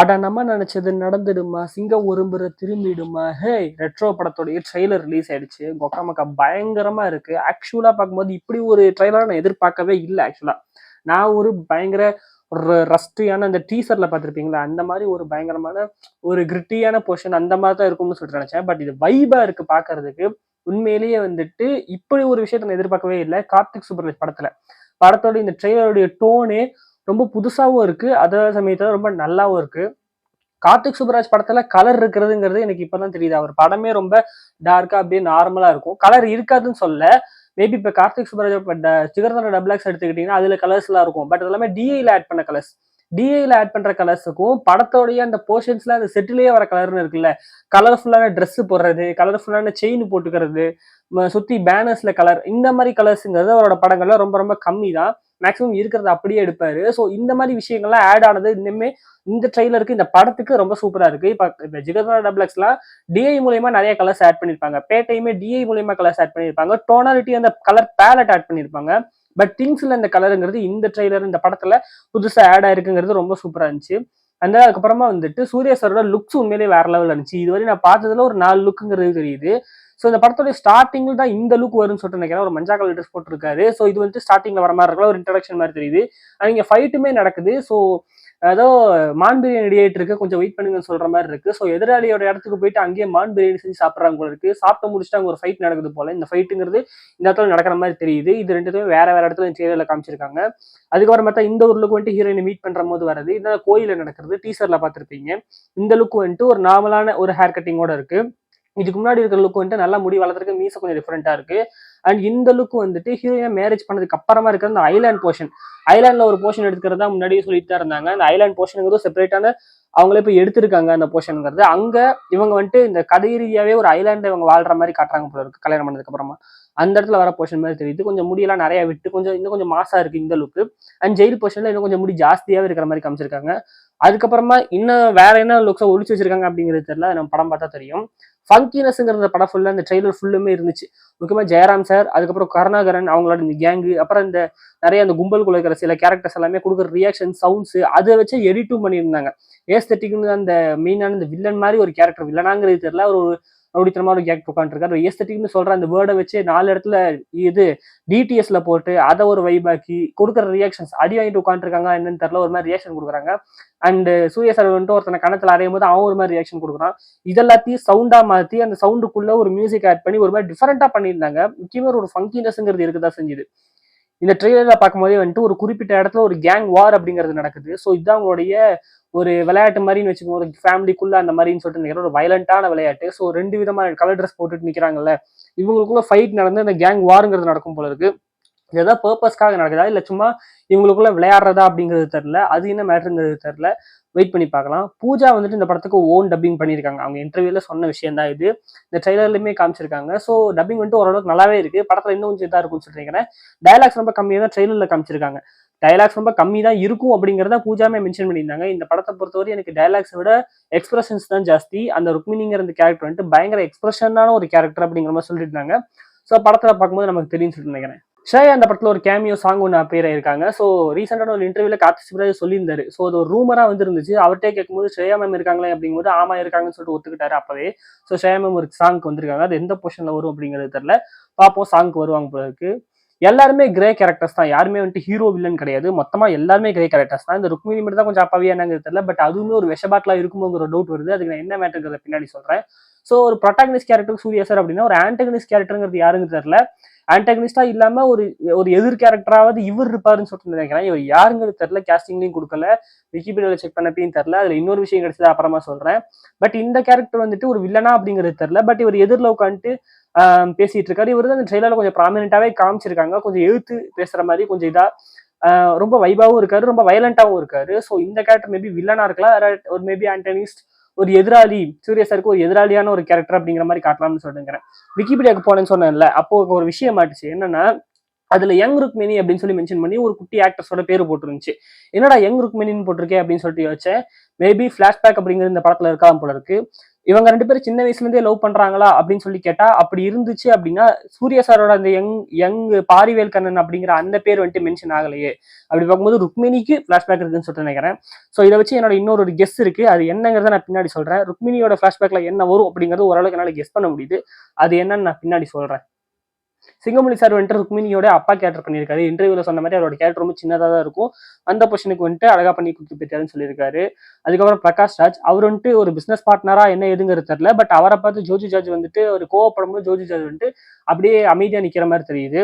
அட நம்ம நினைச்சது நடந்துடுமா, சிங்கம் உரும்புற திரும்பிடுமா, ஹே ரெட்ரோ படத்தோடைய ட்ரெய்லர் ரிலீஸ் ஆயிடுச்சு. கொக்காமக்கா பயங்கரமா இருக்கு. ஆக்சுவலா பார்க்கும்போது இப்படி ஒரு ட்ரெய்லரை நான் எதிர்பார்க்கவே இல்லை. ஆக்சுவலா நான் ஒரு பயங்கர ஒரு ரஸ்டியான அந்த டீசர்ல பார்த்துருப்பீங்களா, அந்த மாதிரி ஒரு பயங்கரமான ஒரு கிரிட்டியான போர்ஷன் அந்த மாதிரி தான் இருக்கும்னு சொல்லிட்டு நினைச்சேன். பட் இது வைபா இருக்கு பார்க்கிறதுக்கு. உண்மையிலேயே வந்துட்டு இப்படி ஒரு விஷயத்த நான் எதிர்பார்க்கவே இல்லை. கார்த்திக் சுப்ராஜ் படத்தோட இந்த ட்ரெய்லருடைய டோனே ரொம்ப புதுசாவும் இருக்கு. அதே சமயத்துல ரொம்ப நல்லாவும் இருக்கு. கார்த்திக் சுப்புராஜ் படத்துல கலர் இருக்கிறதுங்கிறது எனக்கு இப்பதான் தெரியுது. அவர் படமே ரொம்ப டார்க்கா அப்படியே நார்மலா இருக்கும். கலர் இருக்காதுன்னு சொல்லல. மேபி இப்ப கார்த்திக் சுப்புராஜ் ஜிகர்தண்டா டபுள் எக்ஸ் எடுத்துக்கிட்டீங்கன்னா அதுல கலர்ஸ் எல்லாம் இருக்கும். பட் எல்லாமே டிஐல ஆட் பண்ண கலர்ஸ். டிஐல ஆட் பண்ற கலர்ஸுக்கும் படத்தோடைய அந்த போர்ஷன்ஸ்ல அந்த செட்டிலேயே வர கலர்னு இருக்குல்ல, கலர்ஃபுல்லான ட்ரெஸ் போடுறது, கலர்ஃபுல்லான செயின் போட்டுக்கிறது, சுத்தி பேனர்ஸ்ல கலர், இந்த மாதிரி கலர்ஸுங்கிறது அவரோட படங்கள்ல ரொம்ப ரொம்ப கம்மி தான். மேக்ஸிமம் இருக்கிறத அப்படியே எடுப்பாரு. ஸோ இந்த மாதிரி விஷயங்கள்லாம் ஆட் ஆனது இன்னுமே இந்த ட்ரெய்லருக்கு இந்த படத்துக்கு ரொம்ப சூப்பரா இருக்கு. இப்ப ஜிகர்தண்டா டபுள் எக்ஸ்லாம் டிஐ மூலியமா நிறைய கலர்ஸ் ஆட் பண்ணிருப்பாங்க. பேட்டையுமே டிஐ மூலியமா கலர்ஸ் ஆட் பண்ணிருப்பாங்க. டோனாலிட்டி அந்த கலர் பேலட் ஆட் பண்ணிருப்பாங்க. பட் திங்ஸ்ல இந்த கலருங்கிறது இந்த ட்ரெய்லர் இந்த படத்துல புதுசா ஆட் ஆயிருக்குங்கிறது ரொம்ப சூப்பரா இருந்துச்சு. அந்த அதுக்கப்புறமா வந்துட்டு சூர்யா சாரோட லுக்ஸ் உண்மையிலேயே வேற லெவல் இருந்துச்சு. இதுவரை நான் பார்த்ததுல ஒரு 4 லுக்குங்கிறது தெரியுது. ஸோ இந்த படத்தோட ஸ்டார்டிங்ல தான் இந்த லுக் வரும்னு சொல்லிட்டு நினைக்கிறேன். ஒரு மஞ்சா கலர் ட்ரெஸ் போட்டிருக்காரு. ஸோ இது வந்துட்டு ஸ்டார்டிங்ல வர மாதிரி இருக்கலாம், ஒரு இன்ட்ரடக்ஷன் மாதிரி தெரியுது. இங்க ஃபைட்டுமே நடக்குது. ஸோ ஏதோ மான் பிரியாணி ரெடி ஆயிட்டு இருக்கு, கொஞ்சம் வெயிட் பண்ணுங்கன்னு சொல்ற மாதிரி இருக்கு. ஸோ எதிராளியோட இடத்துக்கு போயிட்டு அங்கேயே மான் பிரியாணி செஞ்சு சாப்பிட்றாங்க போல இருக்கு. சாப்பிட்டு முடிச்சுட்டு அங்க ஒரு ஃபைட் நடக்குது போல. இந்த ஃபைட்டுங்கிறது இந்த இடத்துல நடக்கிற மாதிரி தெரியுது. இது ரெண்டுத்துமே வேற வேற இடத்துல ட்ரெய்லர்ல காமிச்சிருக்காங்க. அதுக்கப்புறம் பார்த்தா இந்த ஒரு லுக் வந்துட்டு ஹீரோயினை மீட் பண்ற போது வருது. இந்த கோயில நடக்கிறது டீசர்ல பார்த்திருப்பீங்க. இந்த லுக் வந்துட்டு ஒரு நார்மலான ஒரு ஹேர் கட்டிங்கோட இருக்கு. இதுக்கு முன்னாடி இருக்கிற லுக் வந்துட்டு நல்லா முடி வளர்த்துருக்கு, மீசை கொஞ்சம் டிஃப்ரெண்டா இருக்கு. அண்ட் இந்த லுக் வந்துட்டு ஹீரோயினா மேரேஜ் பண்ணதுக்கு அப்புறமா இருக்கிற அந்த ஐலாண்ட் போர்ஷன், ஐலாண்ட்ல ஒரு போர்ஷன் எடுத்துக்கிறதா முன்னாடியே சொல்லிட்டு தான் இருந்தாங்க. அந்த ஐலாண்ட் போர்ஷனுங்கிறது செப்பரேட்டான அவங்களே போய் எடுத்திருக்காங்க. அந்த போர்ஷனுங்கிறது அங்க இவங்க வந்துட்டு இந்த கதை ரீதியாவே ஒரு ஐலாண்ட்ல இவங்க வாழ்ற மாதிரி காட்டுறாங்க போல இருக்கு, கல்யாணம் பண்ணதுக்கு அப்புறமா. அந்த இடத்துல வர போர்ஷன் மாதிரி தெரியுது. கொஞ்சம் முடியெல்லாம் நிறைய விட்டு கொஞ்சம் இன்னும் கொஞ்சம் மாசா இருக்கு இந்த லுக்கு. அண்ட் ஜெயில் போர்ஷன்ல இன்னும் கொஞ்சம் முடி ஜாஸ்தியாவே இருக்கிற மாதிரி காமிச்சிருக்காங்க. அதுக்கப்புறமா இன்னும் வேற என்ன லுக்ஸை ஒழிச்சு வச்சிருக்காங்க அப்படிங்கிறது தெரியல. நம்ம படம் பார்த்தா தெரியும். ஃபங்கினஸ்ங்கிற படம் ஃபுல்லா இந்த ட்ரெய்லர் ஃபுல்லுமே இருந்துச்சு. முக்கியமா ஜெயராம் சார், அதுக்கப்புறம் கருணாகரன் அவங்களோட இந்த கேங்கு, அப்புறம் இந்த நிறைய அந்த கும்பலுக்குள்ள இருக்கிற சில கேரக்டர்ஸ் எல்லாமே கொடுக்குற ரியாக்ஷன் சவுண்ட்ஸ் அதை வச்சு எடிட்டும் பண்ணியிருந்தாங்க. ஏஸ்தட்டிக்னு அந்த மெயினான இந்த வில்லன் மாதிரி ஒரு கேரக்டர், வில்லனாங்கிறது தெரியல, ஒரு ரவுடித்தனமா ஒரு கேரக்டர் உட்காந்துருக்காரு. ஏஸ்தட்டிக்னு சொல்ற அந்த வேர்டை வச்சு 4 இடத்துல இது டிடிஎஸ்ல போட்டு அதை ஒரு வைபாக்கி கொடுக்குற ரியாக்ஷன்ஸ், அடி வாங்கிட்டு உட்காந்துருக்காங்க என்னன்னு தெரியல, ஒரு மாதிரி ரியாக்ஷன் கொடுக்குறாங்க. அண்ட் சூர்யா சார் வந்துட்டு ஒருத்தனை கணத்துல அறையும் போது அவன் ஒரு மாதிரி ரியாக்ஷன் கொடுக்குறான். இதெல்லாத்தையும் சவுண்டா மாத்தி அந்த சவுண்டுக்குள்ள ஒரு மியூசிக் ஆட் பண்ணி ஒரு மாதிரி டிஃபரெண்டா பண்ணியிருந்தாங்க. முக்கியமா ஒரு ஃபங்கினஸ்ங்கிறது இருக்குதான் செஞ்சுது. இந்த ட்ரெய்லர்ல பார்க்கும்போதே வந்துட்டு ஒரு குறிப்பிட்ட இடத்துல ஒரு கேங் வார் அப்படிங்கிறது நடக்குது. ஸோ இதுதான் அவங்களுடைய ஒரு விளையாட்டு மாதிரின்னு வச்சுக்கோங்க, ஒரு ஃபேமிலிக்குள்ள அந்த மாதிரின்னு சொல்லிட்டு நினைக்கிற ஒரு வயலண்டான விளையாட்டு. ஸோ 2 விதமான கலர் ட்ரெஸ் போட்டுட்டு நிக்கிறாங்கல்ல, இவங்களுக்குள்ள ஃபைட் நடந்து அந்த கேங் வாருங்கிறது நடக்கும் போல இருக்கு. ஏதாவது பர்பஸ்க்காக நடக்குதா இல்ல சும்மா இவங்களுக்குள்ள விளையாடுறதா அப்படிங்கிறது தெரியல. அது என்ன மேட்டருங்கிறது தெரியல. வெயிட் பண்ணி பார்க்கலாம். பூஜா வந்துட்டு இந்த படத்துக்கு ஓன் டப்பிங் பண்ணியிருக்காங்க. அவங்க இன்டர்வியூல சொன்ன விஷயம் தான் இது. இந்த ட்ரெய்லர்லயுமே காமிச்சிருக்காங்க. ஸோ டப்பிங் வந்துட்டு ஓரளவுக்கு நல்லாவே இருக்கு. படத்துல இன்னும் கொஞ்சம் இதா இருக்கும்னு சொல்லிருக்கேன். டயலாக்ஸ் ரொம்ப கம்மியாக தான் ட்ரெய்லர்ல காமிச்சிருக்காங்க. டயலாக்ஸ் ரொம்ப கம்மி தான் இருக்கும் அப்படிங்கிறத பூஜாமே மென்ஷன் பண்ணியிருந்தாங்க. இந்த படத்தை பொறுத்தவரை எனக்கு டயலாக்ஸை விட எக்ஸ்பிரஷன்ஸ் தான் ஜாஸ்தி. அந்த ருக்மிணிங்கிற அந்த கேரக்டர் வந்துட்டு பயங்கர எக்ஸ்பிரஷனான ஒரு கேரக்டர் அப்படிங்கிற மாதிரி சொல்லிட்டு இருந்தாங்க. ஸோ படத்துல பார்க்கும்போது நமக்கு தெரியும்னு சொல்லிட்டு நினைக்கிறேன். ஸ்ரேயா அந்த படத்துல ஒரு கேமியோ சாங் ஒன்று அப்பியர் ஆயிருக்காங்க. ஸோ ரீசெண்டான ஒரு இன்டர்வியூல கார்த்திக் சுப்ராஜ் சொல்லியிருந்தாரு. ஸோ அது ஒரு ரூமரா வந்து இருந்துச்சு. அவர்கிட்ட கேட்கும்போது ஸ்ரேயா மேம் இருக்காங்களே அப்படிங்கும்போது ஆமா இருக்காங்கன்னு சொல்லிட்டு ஒத்துக்கிட்டாரு அப்பவே. ஸோ ஸ்ரேயா மேம் ஒரு சாங்க்கு வந்திருக்காங்க. அது எந்த போர்ஷன்ல வரும் அப்படிங்கிறது தெரியல. பார்ப்போம், சாங்க்கு வருவாங்க போல இருக்கு. எல்லாருமே கிரே கேரக்டர்ஸ் தான். யாருமே வந்துட்டு ஹீரோ வில்லன் கிடையாது. மொத்தமா எல்லாருமே கிரே கேரக்டர்ஸ் தான். இந்த ருக்மிணி மட்டும் தான் கொஞ்சம் அப்பாவியா என்னங்கிறது தெரியல. பட் அதுவுமே ஒரு விஷபாட்லா இருக்குமோங்கிற டவுட் வருது. அதுக்கு நான் என்ன மேட்டருங்கிறத பின்னாடி சொல்றேன். ஸோ ஒரு ப்ரொட்டாகனிஸ்ட் கேரக்டர் சூர்யா சார் அப்படின்னா ஒரு ஆன்டகனிஸ்ட் கேரக்டருங்கிறது யாருன்னு தெரியல. ஆன்டகனிஸ்டா இல்லாம ஒரு ஒரு எதிர் கேரக்டராவது இவர் இருப்பாருன்னு சொல்லிட்டு நினைக்கிறேன். இவர் யாருங்கிறது தெரியல. கேஸ்டிங்லையும் கொடுக்கல, விக்கிபீடியால செக் பண்ணப்பையும் தெரியல. அதுல இன்னொரு விஷயம் கிடைச்சது, அப்புறமா சொல்றேன். பட் இந்த கேரக்டர் வந்துட்டு ஒரு வில்லனா அப்படிங்கிறது தெரியல. பட் இவர் எதிரில் உட்காந்துட்டு பேசிட்டு இருக்காரு. இவர் தான் அந்த ட்ரெய்லர்ல கொஞ்சம் ப்ராமினென்ட்டாவே காமிச்சிருக்காங்க. கொஞ்சம் எழுத்து பேசுற மாதிரி கொஞ்சம் இதா ரொம்ப வைபாவும் இருக்காரு, ரொம்ப வயலண்டாவும் இருக்காரு. ஸோ இந்த கேரக்டர் மேபி வில்லனா இருக்கலாம், ஒரு மேபி ஆன்டனிஸ்ட், ஒரு எதிராளி, சூர்யா சாருக்கு ஒரு எதிராளியான ஒரு கேரக்டர் அப்படிங்கிற மாதிரி காட்டலாம்னு சொல்லிருக்கிறேன். விக்கிபீடியாவுக்கு போனேன்னு சொன்னேன்ல, அப்போ ஒரு விஷயம் ஆட்டுச்சு. என்னன்னா அதுல யங் ருக்மிணி அப்படின்னு சொல்லி மென்ஷன் பண்ணி ஒரு குட்டி ஆக்டர்ஸோட பேரு போட்டுருந்துச்சு. என்னடா யங் ருக்மிணின்னு போட்டிருக்கேன் அப்படின்னு சொல்லிட்டு யோசிச்சேன். மேபி பிளாஷ்பேக் அப்படிங்கிற இந்த படத்துல இருக்கலாம் போல இருக்கு. இவங்க 2 பேரும் சின்ன வயசுல இருந்தே லவ் பண்றாங்களா அப்படின்னு சொல்லி கேட்டா அப்படி இருந்துச்சு அப்படின்னா சூர்யா சாரோட அந்த யங் பாரிவேல் கண்ணன் அப்படிங்கிற அந்த பேர் வந்துட்டு மென்ஷன் ஆகலையே. அப்படி பார்க்கும்போது ருக்மிணிக்கு பிளாஷ்பேக் இருக்குன்னு சொல்லிட்டு நினைக்கிறேன். ஸோ இதை வச்சு என்னோட இன்னொரு கெஸ் இருக்கு. அது என்னங்கிறத நான் பின்னாடி சொல்றேன். ருக்மிணியோட பிளாஷ்பேக்ல என்ன வரும் அப்படிங்கிறது ஓரளவுக்கு என்னால கெஸ் பண்ண முடியுது. அது என்னன்னு நான் பின்னாடி சொல்றேன். சிங்கமொழி சார் வந்துட்டு ருக்மிணியோட அப்பா கேரக்டர் பண்ணியிருக்காரு. இன்டர்வியூல சொன்ன மாதிரி அவரோட கேரக்டர் ரொம்ப சின்னதாக தான் இருக்கும். அந்த பொசிஷனுக்கு வந்துட்டு அழகா பண்ணி கொடுத்து போயிட்டாருன்னு சொல்லியிருக்காரு. அதுக்கப்புறம் பிரகாஷ் ராஜ் அவர் வந்துட்டு ஒரு பிசினஸ் பார்ட்னரா என்ன எதுங்கிறது தெரியல. பட் அவரை பார்த்து ஜோஜி ஜார்ஜ் வந்துட்டு ஒரு கோவப்படும்போது ஜோஜி ஜார்ஜ் வந்துட்டு அப்படியே அமைதியா நிக்கிற மாதிரி தெரியுது.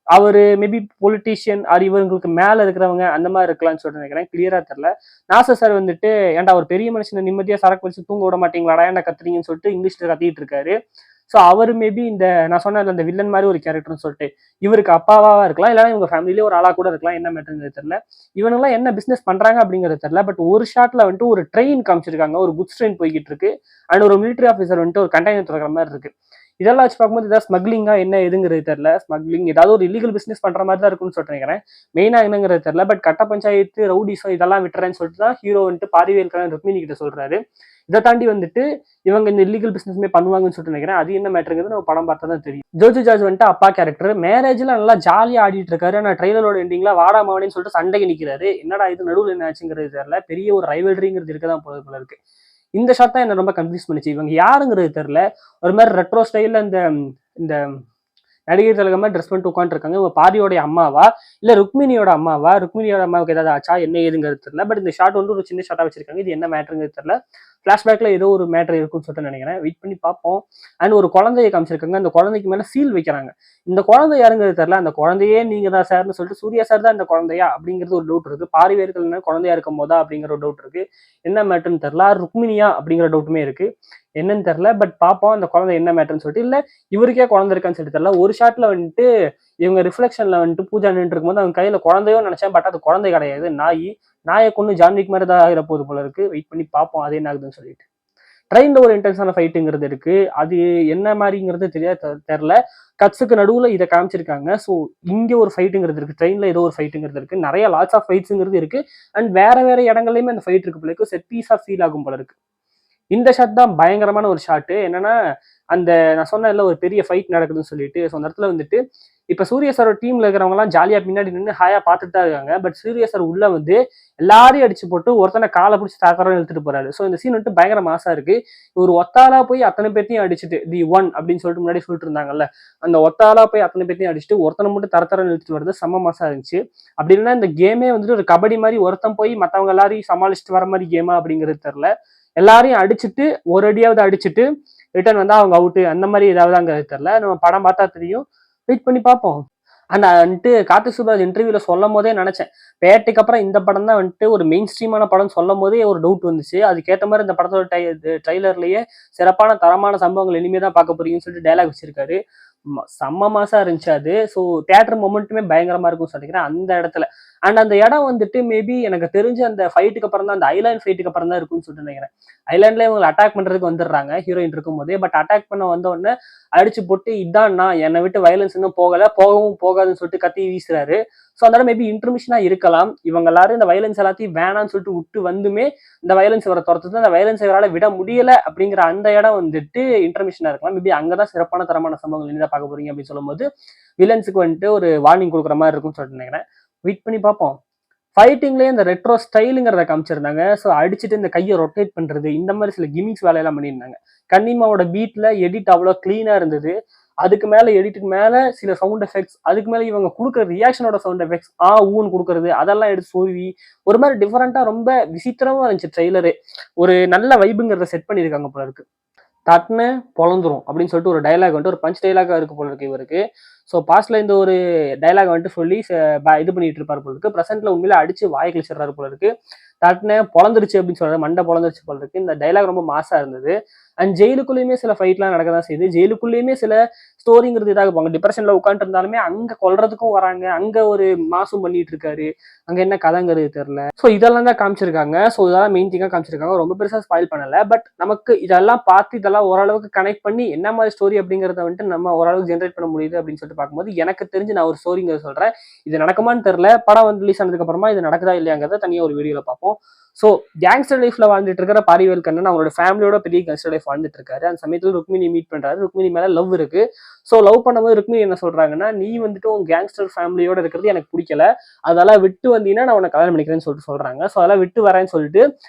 அவரு மேபி பொலிட்டீஷியன் ஆர் இவங்களுக்கு மேல இருக்கிறவங்க அந்த மாதிரி இருக்கலாம்னு சொல்லிட்டு நினைக்கிறேன். கிளியரா தெரியல. நாசர் சார் வந்துட்டு ஏன்டா ஒரு பெரிய மனுஷனை நிம்மதியா சரக்கு வச்சு தூங்க விட மாட்டீங்களாடா ஏன்டா கத்துறீங்கன்னு சொல்லிட்டு இங்கிலீஷ்ல கத்திட்டு இருக்காரு. ஸோ அவர் மேபி இந்த நான் சொன்ன அந்த வில்லன் மாதிரி ஒரு கேரக்டர்னு சொல்லிட்டு இவருக்கு அப்பாவா இருக்கலாம், இல்லைன்னா இவங்க ஃபேமிலியிலே ஒரு ஆளா கூட இருக்கலாம். என்ன மேட்டருங்கிறது தெரியல. இவனெல்லாம் என்ன பிசினஸ் பண்றாங்க அப்படிங்கிறது தெரியல. பட் ஒரு ஷாட்ல வந்துட்டு ஒரு ட்ரெயின் காமிச்சிருக்காங்க, ஒரு குட்ஸ் ட்ரெயின் போய்கிட்டு இருக்கு. அண்ட் ஒரு மிலிட்டரி ஆஃபீஸர் வந்துட்டு ஒரு கண்டெய்னர் திறக்கிற மாதிரி இருக்கு. இதெல்லாம் வச்சு பார்க்கும்போது ஏதாவது ஸ்மக்லிங்கா என்ன எதுங்கிறது தெரியல. ஸ்மக்லிங் ஏதாவது ஒரு இல்லீகல் பிசினஸ் பண்ற மாதிரி தான் இருக்குன்னு சொல்லிட்டு நினைக்கிறேன். மெயினா என்னங்கிறது தெரியல. பட் கட்ட பஞ்சாயத்து ரவுடிஸோ இதெல்லாம் விட்டுறேன்னு சொல்லிட்டு தான் ஹீரோ வந்துட்டு பாரிவேல் கண்ணன் ருக்மிணி கிட்ட சொல்றாரு. இதை தாண்டி வந்துட்டு இவங்க இந்த இல்லீகல் பிசினஸ்மே பண்ணுவாங்கன்னு சொல்லிட்டு நினைக்கிறேன். அது என்ன மேட்டருங்கிறது நம்ம படம் பார்த்தா தான் தெரியும். ஜோஜி ஜார்ஜ் வந்துட்டு அப்பா கேரக்டர் மேரேஜ்ல நல்லா ஜாலியா ஆடிட்டு இருக்காரு. ஆனா ட்ரெய்லரோட எண்டிங்ல வாடா மாவனேன்னு சொல்லிட்டு சண்டைக்கு நிக்கிறாரு. என்னடா இது நடுவில் என்ன ஆச்சுங்கிறது தெரியல. பெரிய ஒரு ரைவல்ரிங்கிறது இருக்கதான் போல இருக்கு. இந்த ஷாட் தான் என்ன ரொம்ப கன்ஃபியூஸ் பண்ணிச்சு. இவங்க யாருங்கிறது தெரியல. ஒரு மாதிரி ரெட்ரோ ஸ்டைல்ல இந்த இந்த நடிகர் திலகம் ட்ரெஸ் பண்ணிட்டு உட்காந்துருக்காங்க. இவங்க பாரியோடைய அம்மாவா இல்ல ருக்மிணியோட அம்மாவா? ருக்மிணியோட அம்மாவுக்கு ஏதாவது ஆச்சா என்ன ஏதுங்கிறது தெரியல. பட் இந்த ஷாட் வந்து ஒரு சின்ன ஷாட்டா வச்சிருக்காங்க. இது என்ன மேட்டருங்கிறது தெரியல. பிளாஷ்பேக்ல ஏதோ ஒரு மேட்டர் இருக்குன்னு சொல்லிட்டு நினைக்கிறேன். வெயிட் பண்ணி பார்ப்போம். அண்ட் ஒரு குழந்தைய காமிச்சிருக்காங்க. அந்த குழந்தைக்கு மேல சீல் வைக்கிறாங்க. இந்த குழந்தை யாருங்கிறது தெரியல. அந்த குழந்தையே நீங்க தான் சார்னு சொல்லிட்டு சூர்யா சார் தான் இந்த குழந்தையா அப்படிங்கிறது ஒரு டவுட் இருக்கு. பாரிவேர்கள் என்ன குழந்தையா இருக்கும் போதா அப்படிங்கிற ஒரு டவுட் இருக்கு. என்ன மேட்டர்னு தெரியல. ருக்மிணியா அப்படிங்கிற டவுட்டுமே இருக்கு. என்னன்னு தெரியல. பட் பார்ப்போம் அந்த குழந்தை என்ன மேட்டர்னு சொல்லிட்டு. இல்ல இவருக்கே குழந்தை இருக்கான்னு சொல்லிட்டு தெரியல. ஒரு ஷாட்ல வந்துட்டு இவங்க ரிஃப்ளெக்ஷன்ல வந்துட்டு பூஜா நின்று இருக்கும்போது அவங்க கையில குழந்தையோ நினைச்சேன். பட் அது குழந்தை கிடையாது, நாயை கொண்டு ஜான்விக் மாதிரி தான் ஆகிற போது போல இருக்கு. வெயிட் பண்ணி பார்ப்போம் அது என்ன ஆகுதுன்னு சொல்லிட்டு. ட்ரெயின்ல ஒரு இன்டென்ஸான ஃபைட்டுங்கிறது இருக்கு. அது என்ன மாதிரிங்கிறது தெரியல. கட்ஸுக்கு நடுவுல இதை காமிச்சிருக்காங்க. ஸோ இங்க ஒரு ஃபைட்டுங்கிறது இருக்கு. ட்ரெயின்ல ஏதோ ஒரு ஃபைட்டுங்கிறது இருக்கு. நிறைய லாட்ஸ் ஆஃப் ஃபைட்ஸுங்கிறது இருக்கு. அண்ட் வேற வேற இடங்கள்லயுமே அந்த ஃபைட் இருக்கு போல இருக்கு. செட் பீஸா ஃபீல் ஆகும் போல இருக்கு. இந்த ஷாட் தான் பயங்கரமான ஒரு ஷாட்டு. என்னன்னா அந்த நான் சொன்னேன்ல ஒரு பெரிய ஃபைட் நடக்குதுன்னு சொல்லிட்டு. ஸோ அந்த இடத்துல வந்துட்டு இப்ப சூர்யா சாரோட டீம்ல இருக்கிறவங்க எல்லாம் ஜாலியா பின்னாடி நின்று ஹாயா பார்த்துட்டு தான் இருக்காங்க. பட் சூர்யா சார் உள்ள வந்து எல்லாரையும் அடிச்சு போட்டு ஒருத்தனை காலை பிடிச்சி தாக்கறோம் இழுத்துட்டு போறாரு. ஸோ இந்த சீன் வந்துட்டு பயங்கர மாசா இருக்கு. ஒரு ஒத்தாலா போய் அத்தனை பேர்த்தையும் அடிச்சுட்டு தி ஒன் அப்படின்னு சொல்லிட்டு முன்னாடி சொல்லிட்டு இருந்தாங்கல்ல, அந்த ஒத்தாலா போய் அத்தனை பேர்த்தையும் அடிச்சுட்டு ஒருத்தனை மட்டும் தரத்தரன்னு இழுத்துட்டு வருது செம்ம மாசா இருந்துச்சு. அப்படி இல்லைன்னா இந்த கேமே வந்துட்டு ஒரு கபடி மாதிரி ஒருத்தன் போய் மற்றவங்க எல்லாரையும் சமாளிச்சுட்டு வர மாதிரி கேமா அப்படிங்கிறது தெரியல. எல்லாரையும் அடிச்சுட்டு ஒரு அடியாவது அடிச்சுட்டு ரிட்டர்ன் வந்தா அவங்க அவுட்டு அந்த மாதிரி ஏதாவது அங்க தெரியல. நம்ம படம் பார்த்தா தெரியும். வெயிட் பண்ணி பார்ப்போம். அண்ட் வந்துட்டு கார்த்திக் சுப்ராஜ் இன்டர்வியூல சொல்லும் போதே நினைச்சேன் பேட்டைக்கு அப்புறம் இந்த படம் தான் வந்துட்டு ஒரு மெயின் ஸ்ட்ரீமான படம் சொல்லும் போதே ஒரு டவுட் வந்துச்சு. அதுக்கேற்ற மாதிரி இந்த படத்தோட ட்ரைலர்லயே சிறப்பான தரமான சம்பவங்கள் இனிமே தான் பார்க்க போறீங்கன்னு சொல்லிட்டு டைலாக் வச்சிருக்காரு. செம்ம மாசா இருந்துச்சு அது. ஸோ தியேட்டர் மொமெண்ட்டுமே பயங்கரமா இருக்கும்னு சொல்லிக்கிறேன் அந்த இடத்துல. அண்ட் அந்த இடம் வந்துட்டு மேபி எனக்கு தெரிஞ்ச அந்த ஃபைட்டுக்கு அப்புறம் தான் அந்த ஐலாண்ட் ஃபைட்டுக்கு அப்புறம் தான் இருக்கும்னு சொல்லிட்டு நினைக்கிறேன். ஐலாண்ட்ல இவங்க அட்டாக் பண்றதுக்கு வந்துடுறாங்க ஹீரோயின் இருக்கும் போதே. பட் அட்டாக் பண்ண வந்த உடனே அடிச்சு போட்டு இதான்னா என்னை விட்டு வயலன்ஸ் இன்னும் போகவும் போகாதுன்னு சொல்லிட்டு கத்தி வீசுறாரு. ஸோ அதனால மேபி இன்டர்மிஷனா இருக்கலாம். இவங்க எல்லாரும் இந்த வயலன்ஸ் எல்லாத்தையும் வேணான்னு சொல்லிட்டு விட்டு வந்துமே இந்த வயலன்ஸ் வர துரத்துது. அந்த வயலன்ஸ் இவரால் விட முடியல அப்படிங்கிற அந்த இடம் வந்துட்டு இன்டர்மிஷனா இருக்கலாம். மேபி அங்கதான் சிறப்பான தரமான சம்பவங்கள் என்ன பார்க்க போறீங்க அப்படின்னு சொல்லும் போது வில்லன்ஸுக்கு வந்துட்டு ஒரு வார்னிங் கொடுக்குற மாதிரி இருக்கும்னு சொல்லிட்டு நினைக்கிறேன். வெயிட் பண்ணி பார்ப்போம். ஃபைட்டிங்லேயே இந்த ரெட்ரோ ஸ்டைலுங்கிறத காமிச்சிருந்தாங்க. ஸோ அடிச்சுட்டு இந்த கையை ரொட்டேட் பண்றது இந்த மாதிரி சில கிமிக்ஸ் வேலையெல்லாம் பண்ணியிருந்தாங்க. கன்னிமாவோட பீட்ல எடிட் அவ்வளோ கிளீனா இருந்தது. அதுக்கு மேல எடிட்டுக்கு மேல சில சவுண்ட் எஃபெக்ட்ஸ், அதுக்கு மேல இவங்க கொடுக்குற ரியாக்ஷனோட சவுண்ட் எஃபெக்ட்ஸ் ஊன்னு கொடுக்கறது அதெல்லாம் எடுத்து சோவி ஒரு மாதிரி டிஃபரெண்டா ரொம்ப விசித்திரமா இருந்துச்சு ட்ரெய்லரு. ஒரு நல்ல வைபுங்கிறத செட் பண்ணியிருக்காங்க போல இருக்கு. தட்டுன்னு பொழந்துரும் அப்படின்னு சொல்லிட்டு ஒரு டைலாக் வந்துட்டு ஒரு பஞ்ச் டைலாகா இருக்கு போல இருக்கு இவருக்கு. ஸோ பாஸ்ட்ல இந்த ஒரு டைலாக் வந்துட்டு சொல்லி இது பண்ணிட்டு இருப்பாரு போல இருக்கு. ப்ரெசென்ட்ல உண்மையில அடிச்சு வாய் கிழிச்சிடறாரு போல இருக்கு. தட்டுன்னு பொழந்துருச்சு அப்படின்னு சொல்றாரு, மண்டை பொழந்துருச்சு போல இருக்கு. இந்த டைலாக் ரொம்ப மாசா இருந்தது. அண்ட் ஜெயிலுக்குள்ளேயுமே சில ஃபைட்லாம் நடக்க தான் செய்யுது. ஜெயிலுக்குள்ளேயுமே சில ஸ்டோரிங்கிறது இதாக போங்க. டிப்ரெஷன்ல உட்காந்துட்டு இருந்தாலுமே அங்க கொல்றதுக்கும் வராங்க, அங்க ஒரு மாசும் பண்ணிட்டு இருக்காரு, அங்க என்ன கதைங்கிறது தெரியல. ஸோ இதெல்லாம் தான் காமிச்சிருக்காங்க. ஸோ இதெல்லாம் மெயின் திங்கா காமிச்சிருக்காங்க. ரொம்ப பெருசா ஸ்பாயில் பண்ணல. பட் நமக்கு இதெல்லாம் பார்த்து இதெல்லாம் ஓரளவுக்கு கனெக்ட் பண்ணி என்ன மாதிரி ஸ்டோரி அப்படிங்கிறத வந்துட்டு நம்ம ஓரளவுக்கு ஜென்ரேட் பண்ண முடியுது அப்படின்னு சொல்லிட்டு பார்க்கும்போது எனக்கு தெரிஞ்சு நான் ஒரு ஸ்டோரிங்கிறத சொல்றேன். இது நடக்குமான்னு தெரியல. படம் வந்து ரிலீஸ் ஆனதுக்கு அப்புறமா இது நடக்குதா இல்லையாங்கிறத தனியாக ஒரு வீடியோல பார்ப்போம். ஸோ கேங்ஸ்டர் லைஃப்ல வாழ்ந்துட்டு இருக்கிற பாரிவேல் கண்ணன் அவங்களோட ஃபேமிலியோட பெரிய கேங்ஸ்டர் லைஃப் வாழ்ந்துட்டு இருக்காரு. அந்த சமயத்தில் ருக்மிணி மீட் பண்றாரு. ருக்மிணி மேல லவ் இருக்கு. ஸோ லவ் பண்ணும்போது ருக்மிணி என்ன சொல்றாங்கன்னா, நீ வந்துட்டு உன் கேங்ஸ்டர் ஃபேமிலியோட இருக்கிறது எனக்கு பிடிக்கல, அதெல்லாம் விட்டு வந்தீங்கன்னா நான் உன்னை கல்யாணம் பண்ணிக்கிறேன்னு சொல்றாங்க. ஸோ அதெல்லாம் விட்டு வரேன்னு சொல்லிட்டு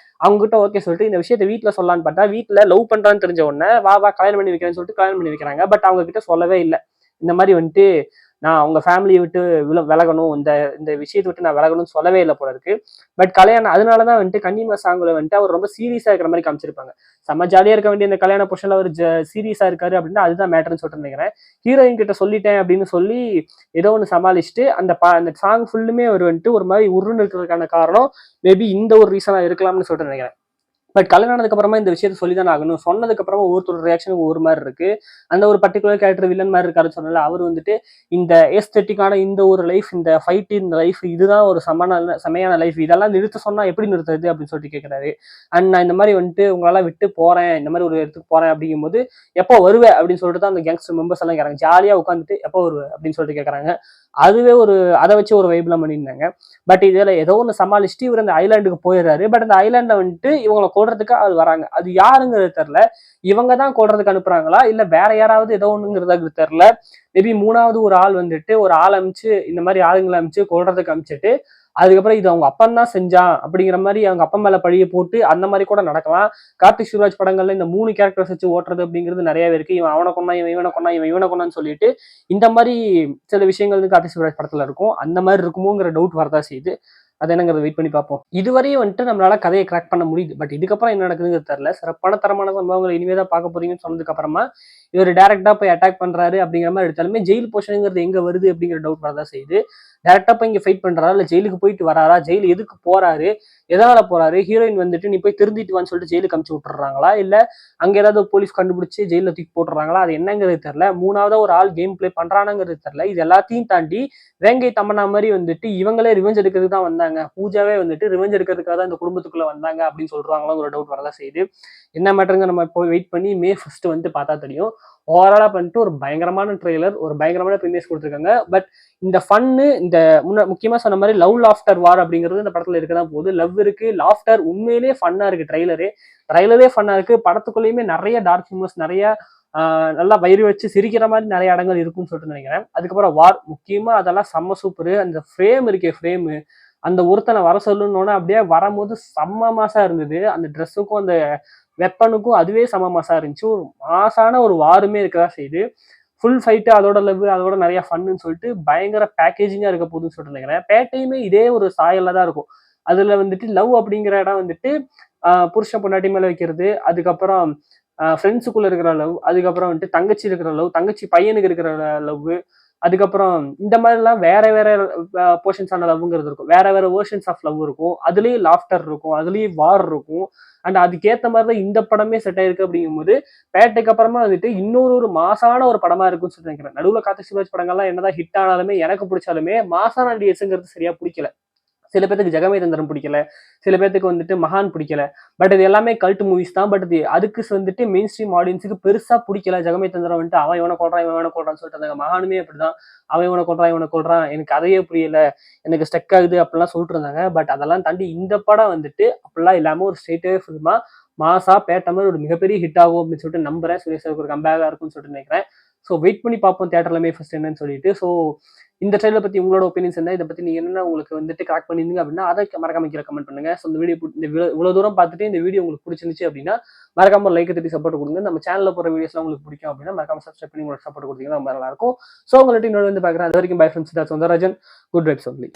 அவங்க கிட்ட ஓகே சொல்லிட்டு இந்த விஷயத்தை வீட்டில் சொல்லலான்னு பார்த்தா வீட்டில் லவ் பண்றான்னு தெரிஞ்ச உடனே வா கல்யாணம் பண்ணி வைக்கிறேன்னு சொல்லிட்டு கல்யாணம் பண்ணி வைக்கிறாங்க. பட் அவங்க கிட்ட சொல்லவே இல்லை இந்த மாதிரி வந்துட்டு நான் அவங்க ஃபேமிலியை விட்டு விலகணும், இந்த இந்த விஷயத்தை விட்டு நான் விலகணும்னு சொல்லவே இல்லை போல இருக்கு. பட் கல்யாணம் அதனாலதான் வந்துட்டு கன்னிமா சாங்குல வந்துட்டு அவர் ரொம்ப சீரியஸா இருக்கிற மாதிரி காமிச்சிருப்பாங்க. செம்ம ஜாலியா இருக்க வேண்டிய இந்த கல்யாண பொஷன்ல அவர் சீரியஸா இருக்காரு அப்படின்னா அதுதான் மேட்டர்னு சொல்லிட்டு நினைக்கிறேன். ஹீரோயின் கிட்ட சொல்லிட்டேன் அப்படின்னு சொல்லி ஏதோ ஒன்று சமாளிச்சுட்டு அந்த சாங் ஃபுல்லுமே அவர் வந்துட்டு ஒரு மாதிரி உருன்னு இருக்கிறதுக்கான காரணம் மேபி இந்த ஒரு ரீசனா இருக்கலாம்னு சொல்லிட்டு நினைக்கிறேன். பட் கல்யாணம் ஆனதுக்கு அப்புறமா இந்த விஷயத்த சொல்லி தான் ஆகணும். சொன்னதுக்கு அப்புறமா ஒவ்வொருத்தரோட ரியாக்ஷன் ஒரு மாதிரி இருக்கு. அந்த ஒரு பர்டிகுலர் கேரக்டர் வில்லன் மாதிரி இருக்காருன்னு சொன்னால அவர் வந்துட்டு இந்த ஏஸ்தெட்டிக்கான இந்த ஒரு லைஃப், இந்த ஃபைட், இந்த லைஃப் இதுதான் ஒரு செமையான லைஃப், இதெல்லாம் நிறுத்த சொன்னா எப்படி நிறுத்துறது அப்படின்னு சொல்லிட்டு கேட்கிறாரு. அண்ட் நான் இந்த மாதிரி வந்துட்டு உங்களால விட்டு போறேன், இந்த மாதிரி ஒரு இடத்துக்கு போறேன் அப்படிங்கும்போது எப்போ வருவேன் அப்படின்னு சொல்லிட்டு தான் அந்த கேங்ஸ்டர் மெம்பர்ஸ் எல்லாம் கேட்கறாங்க. ஜாலியா உட்காந்துட்டு எப்போ வருவேன் அப்படின்னு சொல்லிட்டு கேட்கறாங்க. அதுவே ஒரு அதை வச்சு ஒரு வைப்லாம் பண்ணியிருந்தாங்க. பட் இதுல ஏதோ ஒன்று சமாளிச்சுட்டு இவர் அந்த ஐலாண்டுக்கு போயிடுறாரு. பட் அந்த ஐலாண்ட வந்துட்டு இவங்களை கொல்றதுக்கு அது வராங்க. அது யாருங்கிறது தெரியல. இவங்க தான் கொல்றதுக்கு அனுப்புறாங்களா இல்ல வேற யாராவது ஏதோ ஒண்ணுங்கிறது தெரியல. மேபி மூணாவது ஒரு ஆள் வந்துட்டு ஒரு ஆள் அமிச்சு இந்த மாதிரி ஆளுங்களை அமிச்சு கொல்றதுக்கு அமிச்சுட்டு அதுக்கப்புறம் இது அவங்க அப்பன் தான் செஞ்சான் அப்படிங்கிற மாதிரி அவங்க அப்பா மேல பழிய போட்டு அந்த மாதிரி கூட நடக்கலாம். கார்த்திக் சுப்ராஜ் படங்கள்ல இந்த 3 கேரக்டர்ஸ் வச்சு ஓட்டுறது அப்படிங்கிறது நிறையவே இருக்கு. இவன் அவனை கொண்டா, இவன் இவனை கொண்டா, இவன் இவனை கொண்டான்னு சொல்லிட்டு இந்த மாதிரி சில விஷயங்கள் வந்து கார்த்திக் சுப்ராஜ் படத்துல இருக்கும். அந்த மாதிரி இருக்குமோங்கிற டவுட் வரதான் செய்யுது. அது என்னங்கிறத வெயிட் பண்ணி பார்ப்போம். இதுவரையும் வந்துட்டு நம்மளால கதையை கிராக் பண்ண முடியுது. பட் இதுக்கப்புறம் என்ன நடக்குதுங்கிறது தெரியல. சிறப்பான தரமான சம்பவங்களை இனிமேதான் பார்க்க போறீங்கன்னு சொன்னதுக்கு அப்புறமா இவர் டைரக்டா போய் அட்டாக் பண்றாரு அப்படிங்கிற மாதிரி எடுத்தாலுமே ஜெயில் போர்ஷனுங்கிறது எங்க வருது அப்படிங்கிற டவுட் வரதான் செய்யுது. டேரக்டா போய் இங்க ஃபைட் பண்றாரா இல்ல ஜெயிலுக்கு போயிட்டு வராரா, ஜெயில் எதுக்கு போறாரு, எதனால போறாரு, ஹீரோயின் வந்துட்டு நீ போய் திருந்திட்டு வான்னு சொல்லிட்டு ஜெயிலுக்கு அமுச்சு விட்டுறாங்களா இல்ல அங்க ஏதாவது போலீஸ் கண்டுபிடிச்சு ஜெயில தூக்கி போட்டுறாங்களா, அது என்னங்கிறது தெரியல. மூணாவது ஒரு ஆள் கேம் பிளே பண்றானுங்கிறது தெரியல. இது எல்லாத்தையும் தாண்டி வேங்கை தமன்னா மாதிரி வந்துட்டு இவங்களே ரிவெஞ்ச் எடுக்கிறதுக்கு தான் வந்தாங்க, பூஜாவே வந்துட்டு ரிவெஞ்ச் எடுக்கிறதுக்காக தான் இந்த குடும்பத்துக்குள்ள வந்தாங்க அப்படின்னு சொல்றாங்களோ ஒரு டவுட் வரதான் செய்யுது. என்ன மேட்டருங்க நம்ம போய் வெயிட் பண்ணி மே 1 வந்துட்டு பார்த்தா தெரியும். ஓவராலா பண்ணிட்டு ஒரு பயங்கரமான ட்ரெய்லர், ஒரு பயங்கரமான ப்ரீமியர்ஸ் கொடுத்துருக்காங்க. பட் இந்த ஃபன்னு, இந்த முக்கியமா சொன்ன மாதிரி லவ் லாஃப்டர் வார் அப்படிங்கிறது இந்த படத்துல இருக்கதான் போகுது. லவ் இருக்கு, லாஃப்டர் உண்மையிலேயே ஃபன்னா இருக்கு. ட்ரைலரே ஃபன்னா இருக்கு. படத்துக்குள்ளேயுமே நிறைய டார்க் ஹியூமர்ஸ், நிறைய நல்லா வயிறு வச்சு சிரிக்கிற மாதிரி நிறைய இடங்கள் இருக்கும்னு சொல்லிட்டு நினைக்கிறேன். அதுக்கப்புறம் வார் முக்கியமா அதெல்லாம் செம்ம சூப்பரு. அந்த ஃப்ரேம் இருக்கே, ஃப்ரேமு அந்த ஒருத்தனை வர சொல்லணும்னு அப்படியே வரும்போது செம்ம மாசா இருந்தது. அந்த ட்ரெஸ்ஸுக்கும் அந்த வெப்பனுக்கும் அதுவே செம மாசா இருந்துச்சு. ஒரு மாசான ஒரு வாருமே இருக்கதா செய்யுது. ஃபுல் ஃபைட்டு, அதோட லவ், அதோட நிறைய ஃபன்னு சொல்லிட்டு பயங்கர பேக்கேஜிங்கா இருக்க போகுதுன்னு சொல்லிட்டு நினைக்கிறேன். பேட்டையுமே இதே ஒரு சாயல்ல தான் இருக்கும். அதுல வந்துட்டு லவ் அப்படிங்கிற இடம் வந்துட்டு புருஷன் பொண்டாட்டி மேல வைக்கிறது, அதுக்கப்புறம் ஃப்ரெண்ட்ஸுக்குள்ள இருக்கிற லவ், அதுக்கப்புறம் வந்துட்டு தங்கச்சி இருக்கிற லவ், தங்கச்சி பையனுக்கு இருக்கிற லவ், அதுக்கப்புறம் இந்த மாதிரிலாம் வேற வேற போர்ஷன்ஸான லவ்ங்கிறது இருக்கும். வேற வேற வேர்ஷன்ஸ் ஆஃப் லவ் இருக்கும். அதுலயும் லாஃப்டர் இருக்கும், அதுலயும் வார் இருக்கும். அண்ட் அதுக்கேற்ற மாதிரி தான் இந்த படமே செட் ஆயிருக்கு. அப்படிங்கும்போது பேட்டைக்கு அப்புறமா வந்துட்டு இன்னொரு மாசான ஒரு படமா இருக்குன்னு சொல்லி நினைக்கிறேன். நடுவில் கார்த்திக் சுப்ராஜ் படங்கள்லாம் என்னதான் ஹிட் ஆனாலுமே எனக்கு பிடிச்சாலுமே மாசான டிஎஸ்ங்கிறது சரியா பிடிக்கல. சில பேருக்கு ஜெகமே தந்திரம் பிடிக்கல, சில பேருக்கு வந்துட்டு மகான் பிடிக்கல. பட் இது எல்லாமே கல்ட் மூவிஸ் தான். பட் இது அதுக்கு வந்துட்டு மெயின் ஸ்ட்ரீம் ஆடியன்ஸுக்கு பெருசா பிடிக்கல. ஜெகமே தந்திரம் வந்துட்டு அவன் இவனை கொள்றான், இவன் இவனை கொள்றான்னு சொல்லிட்டு இருந்தாங்க. மகானுமே அப்படிதான், அவன் இவனை கொள்றான், எனக்கு கதையே புரியல, எனக்கு ஸ்டக் ஆகுது அப்படிலாம் சொல்லிட்டு இருந்தாங்க. பட் அதெல்லாம் தாண்டி இந்த படம் வந்துட்டு அப்படிலாம் இல்லாம ஒரு ஸ்ட்ரெயிட்டாவே ஃபில்மா மாசா பேட்ட மாதிரி ஒரு மிகப்பெரிய ஹிட் ஆகும் அப்படின்னு சொல்லிட்டு நம்புறேன். சுரேஷ் ஒரு கம்பேக்கா இருக்கும்னு சொல்லிட்டு நினைக்கிறேன். ஸோ வெயிட் பண்ணி பார்ப்போம் தியேட்டர்ல மே 1 என்னன்னு சொல்லிட்டு. ஸோ இந்த ட்ரெயிலர் பத்தி உங்களோட ஒப்பீனியன்ஸ் என்ன, இதை பத்தி நீங்க என்ன உங்களுக்கு வந்துட்டு கிராக் பண்ணிருந்தீங்க அப்படின்னா அதை மறக்காம கீழே கமெண்ட் பண்ணுங்க. ஸோ இந்த வீடியோ இவ்வளவு தூரம் பார்த்துட்டு இந்த வீடியோ உங்களுக்கு பிடிச்சிருந்துச்சு அப்படின்னா மறக்காம ஒரு லைக் தட்டி சப்போர்ட் கொடுங்க. நம்ம சேனல்ல போற வீடியோஸ்லாம் உங்களுக்கு பிடிக்கும் அப்படின்னா மறக்காம சப்ஸ்கிரைப் பண்ணி உங்களுக்கு சப்போர்ட் கொடுத்தீங்கன்னா ரொம்ப நல்லா இருக்கும். ஸோ உங்கள்ட்ட இன்னொரு வந்து பார்க்குறேன். அது வரைக்கும் bye friends, Sundararajan. Good vibes only.